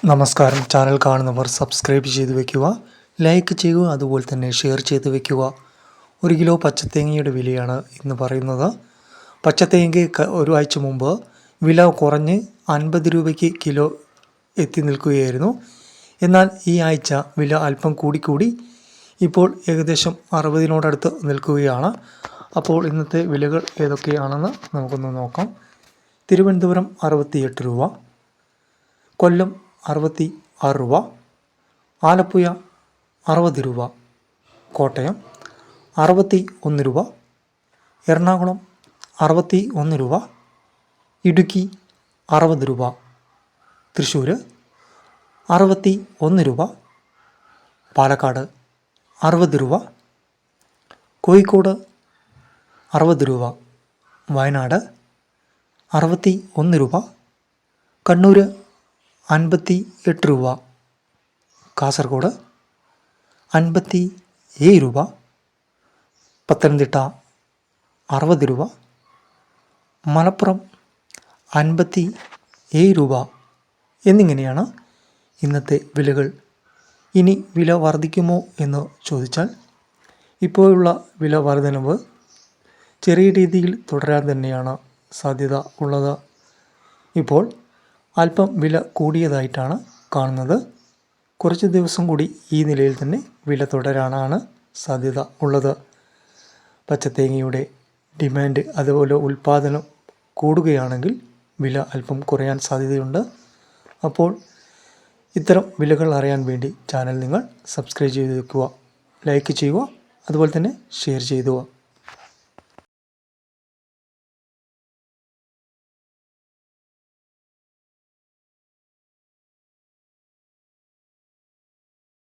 നമസ്കാരം. ചാനൽ കാണുന്നവർ സബ്സ്ക്രൈബ് ചെയ്ത് വെക്കുക, ലൈക്ക് ചെയ്യുക, അതുപോലെ തന്നെ ഷെയർ ചെയ്ത് വെക്കുക. 1 കിലോ പച്ചത്തേങ്ങയുടെ വിലയാണ് ഇന്ന് പറയുന്നത്. പച്ചത്തേങ്ങയ്ക്ക് ഒരാഴ്ച മുമ്പ് വില കുറഞ്ഞ് 50 രൂപയ്ക്ക് കിലോ എത്തി നിൽക്കുകയായിരുന്നു. എന്നാൽ ഈ ആഴ്ച വില അല്പം കൂടി ഇപ്പോൾ ഏകദേശം 60-നോടടുത്ത് നിൽക്കുകയാണ്. അപ്പോൾ ഇന്നത്തെ വിലകൾ ഏതൊക്കെയാണെന്ന് നമുക്കൊന്ന് നോക്കാം. തിരുവനന്തപുരം 68 രൂപ, കൊല്ലം 66 രൂപ, ആലപ്പുഴ 60 രൂപ, കോട്ടയം 61 രൂപ, എറണാകുളം 61 രൂപ, ഇടുക്കി 60 രൂപ, തൃശ്ശൂർ 61 രൂപ, പാലക്കാട് 60 രൂപ, കോഴിക്കോട് 60 രൂപ, വയനാട് 61 രൂപ, കണ്ണൂർ 58 രൂപ, കാസർഗോഡ് 57 രൂപ, പത്തനംതിട്ട 60 രൂപ, മലപ്പുറം 57 രൂപ എന്നിങ്ങനെയാണ് ഇന്നത്തെ വിലകൾ. ഇനി വില വർദ്ധിക്കുമോ എന്ന് ചോദിച്ചാൽ ഇപ്പോഴുള്ള വില വർധനവ് ചെറിയ രീതിയിൽ തുടരാൻ തന്നെയാണ് സാധ്യത ഉള്ളത്. ഇപ്പോൾ അല്പം വില കൂടിയതായിട്ടാണ് കാണുന്നത്. കുറച്ച് ദിവസം കൂടി ഈ നിലയിൽ തന്നെ വില തുടരാനാണ് സാധ്യത ഉള്ളത്. പച്ചത്തേങ്ങയുടെ ഡിമാൻഡ് അതുപോലെ ഉൽപ്പാദനം കൂടുകയാണെങ്കിൽ വില അല്പം കുറയാൻ സാധ്യതയുണ്ട്. അപ്പോൾ ഇത്തരം വിലകൾ അറിയാൻ വേണ്ടി ചാനൽ നിങ്ങൾ സബ്സ്ക്രൈബ് ചെയ്ത് വെക്കുക, ലൈക്ക് ചെയ്യുക, അതുപോലെ തന്നെ ഷെയർ ചെയ്യുക.